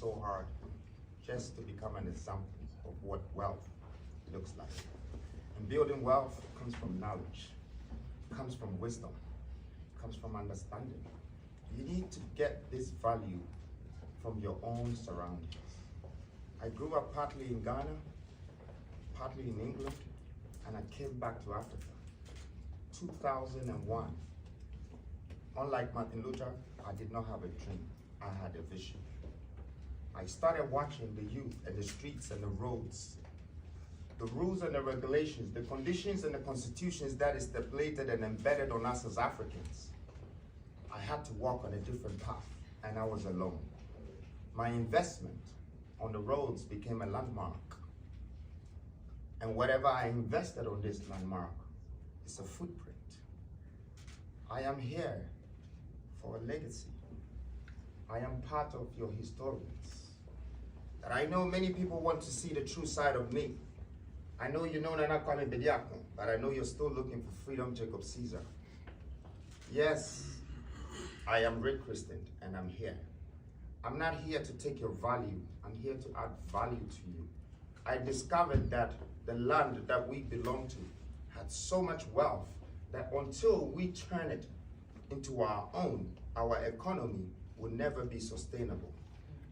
so hard just to become an example of what wealth looks like. And building wealth comes from knowledge, comes from wisdom, comes from understanding. You need to get this value from your own surroundings. I grew up partly in Ghana, partly in England, and I came back to Africa. 2001. Unlike Martin Luther, I did not have a dream. I had a vision. I started watching the youth and the streets and the roads, the rules and the regulations, the conditions and the constitutions that is stipulated and embedded on us as Africans. I had to walk on a different path, and I was alone. My investment on the roads became a landmark. And whatever I invested on this landmark is a footprint. I am here for a legacy. I am part of your historians. And I know many people want to see the true side of me. I know you know Nana Kwame Bediako, but I know you're still looking for Freedom Jacob Cesar. Yes, I am rechristened and I'm here. I'm not here to take your value. I'm here to add value to you. I discovered that the land that we belong to had so much wealth that until we turn it into our own, our economy will never be sustainable.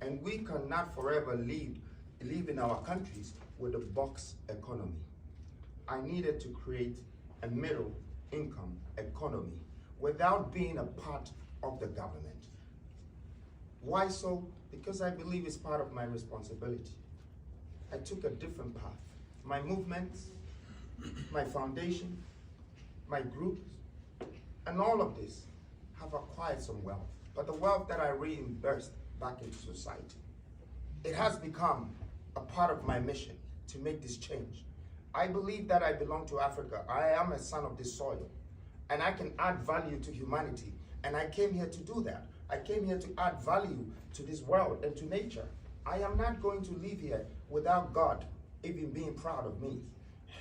And we cannot forever live in our countries with a box economy. I needed to create a middle income economy without being a part of the government. Why so? Because I believe it's part of my responsibility. I took a different path. My movements, my foundation, my groups, and all of this have acquired some wealth. But the wealth that I reimbursed back into society, it has become a part of my mission to make this change. I believe that I belong to Africa. I am a son of this soil, and I can add value to humanity. And I came here to do that. I came here to add value to this world and to nature. I am not going to live here without God even being proud of me.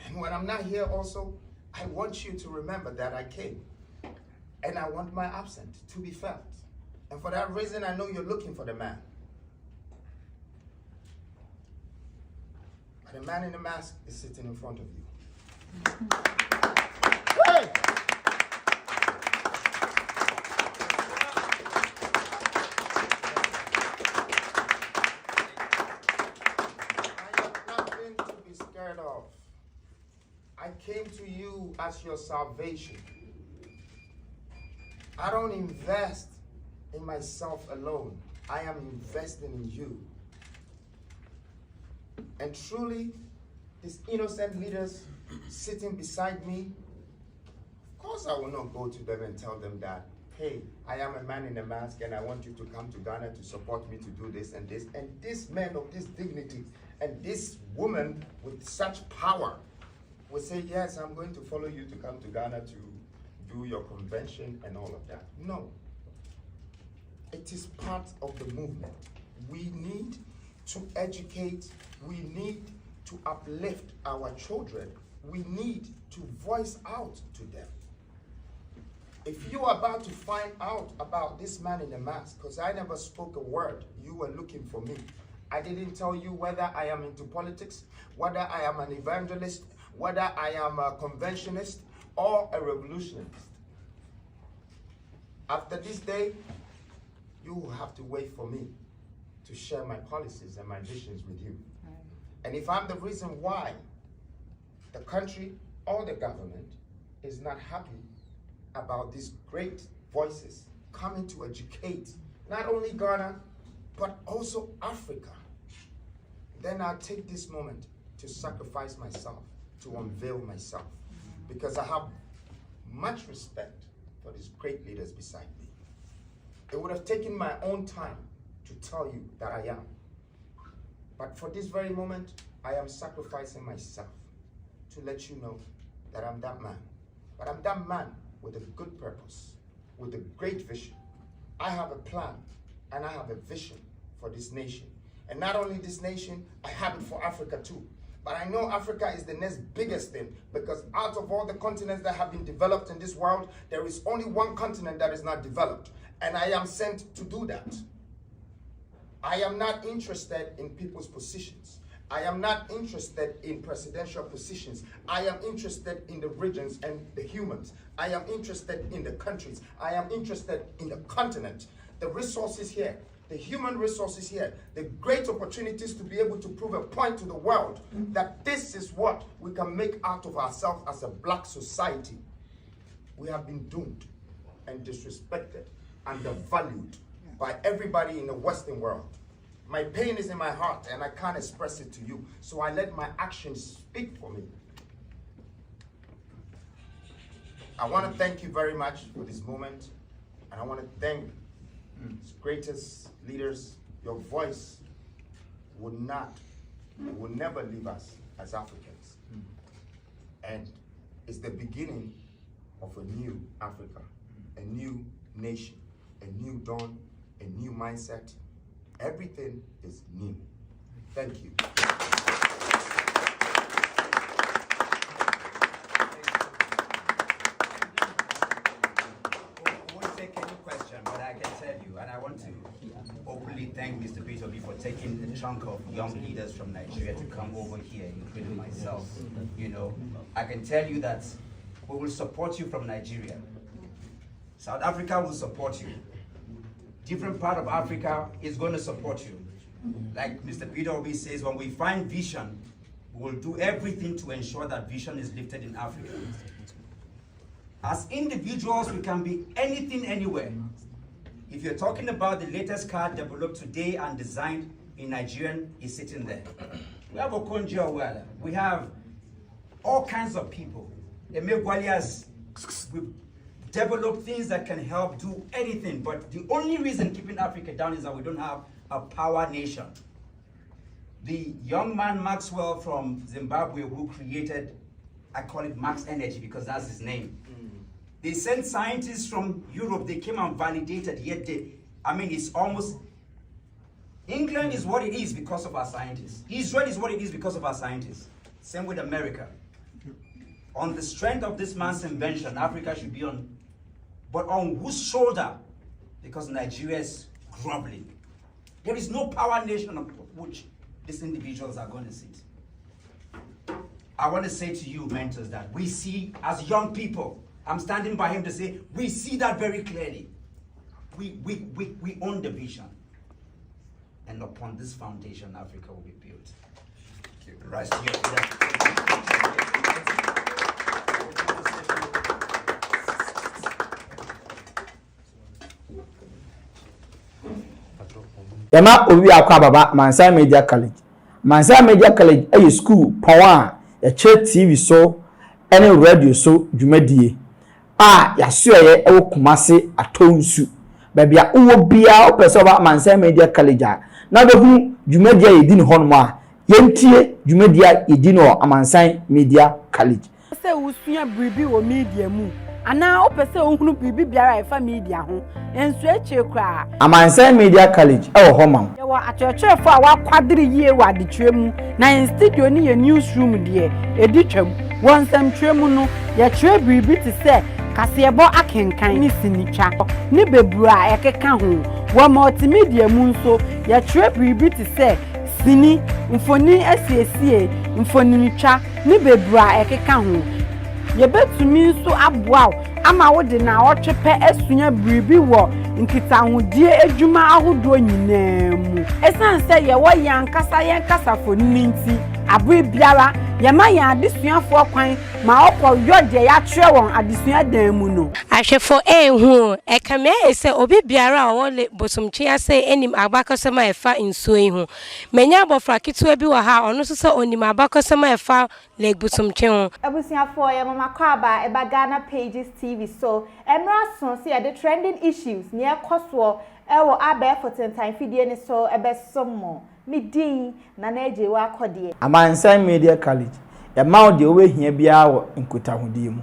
And when I'm not here also, I want you to remember that I came. And I want my absence to be felt. And for that reason, I know you're looking for the man. But the man in the mask is sitting in front of you. Hey! I came to you as your salvation. I don't invest in myself alone. I am investing in you. And truly, these innocent leaders sitting beside me, of course I will not go to them and tell them that, hey, I am a man in a mask and I want you to come to Ghana to support me to do this and this. And this man of this dignity and this woman with such power will say, yes, I'm going to follow you to come to Ghana to do your convention and all of that. No. It is part of the movement. We need to educate. We need to uplift our children. We need to voice out to them. If you are about to find out about this man in the mask, because I never spoke a word, you were looking for me. I didn't tell you whether I am into politics, whether I am an evangelist, whether I am a conventionist or a revolutionist. After this day, you will have to wait for me to share my policies and my visions with you. And if I'm the reason why the country or the government is not happy about these great voices coming to educate not only Ghana, but also Africa, then I'll take this moment to sacrifice myself, to unveil myself, because I have much respect for these great leaders beside me. It would have taken my own time to tell you that I am. But for this very moment, I am sacrificing myself to let you know that I'm that man. But I'm that man with a good purpose, with a great vision. I have a plan and I have a vision for this nation. And not only this nation, I have it for Africa too. But I know Africa is the next biggest thing, because out of all the continents that have been developed in this world, there is only one continent that is not developed. And I am sent to do that. I am not interested in people's positions. I am not interested in presidential positions. I am interested in the regions and the humans. I am interested in the countries. I am interested in the continent. The resources here, the human resources here, the great opportunities to be able to prove a point to the world that this is what we can make out of ourselves as a black society. We have been doomed and disrespected and devalued by everybody in the Western world. My pain is in my heart and I can't express it to you, so I let my actions speak for me. I want to thank you very much for this moment, and I want to thank its greatest leaders. Your voice will never leave us as Africans. And it's the beginning of a new Africa, a new nation, a new dawn, a new mindset. Everything is new. Thank you. But I can tell you, and I want to openly thank Mr. Bediako for taking the chunk of young leaders from Nigeria to come over here, including myself. You know, I can tell you that we will support you from Nigeria. South Africa will support you. Different part of Africa is going to support you. Like Mr. Bediako says, when we find vision, we will do everything to ensure that vision is lifted in Africa. As individuals, we can be anything, anywhere. If you're talking about the latest car developed today and designed in Nigeria, is sitting there. We have Okonjo Iweala. We have all kinds of people. We develop things that can help do anything. But the only reason keeping Africa down is that we don't have a power nation. The young man Maxwell from Zimbabwe who created, I call it Max Energy because that's his name. They sent scientists from Europe, they came and validated, yet it's almost, England is what it is because of our scientists. Israel is what it is because of our scientists. Same with America. On the strength of this man's invention, Africa should be on, but on whose shoulder? Because Nigeria is groveling. There is no power nation of which these individuals are going to sit. I want to say to you, mentors, that we see as young people, I'm standing by him to say, we see that very clearly. We own the vision. And upon this foundation, Africa will be built. Rise to your Yama obi akwa baba Mansa Media College. Mansa Media College a school power a TV so any radio so dwumadie. Yasuye ewo Kumase atonsu baby a uwo bia opese oba Mansa Media College na behu dwumadie yedi ne honmo a yentie dwumadie yedi no Mansa Media College se usua bribi wo media mu ana opese ohunu bribi biara efa media ho ensu eche kra Mansa Media College ewo homa ye wa achechefo a wakwadire yie wa adetwemu na in studio ni ye newsroom de editwam wonsam twemu no ye twe bribi ti se kasebo akenkan ni sinitwa ni bebura ekeka ho wa multimedia mu nso ya twe bribi ti se sini mfoni asiesie mfoni nitwa ni bebura ekeka ho ye betumi nso aboa ama wo de na otwepe asunya bribi wo nkitahodie adwuma ahodo nyinaamu esanse ye wo yankasa foni nti abre biara ye ma ya adesuafo kwan ma okọ yode ya twe won adesua dan mu no ahwefo ehu ekame ese obi biara wo le bosomtwe ase enim abakosema efa nsuo ihu menya abofra ketewa bi wa ha ono so onim abakosema efa le bosomtwe ho abusuafo ye mama kwaba eba Ghana Pages TV so emra so se the trending issues near koso ewo abe for time fidie ni so ebe somo midin na naje wa akode Mansa Media College e ma o de we hia bia wo nkotahudie mu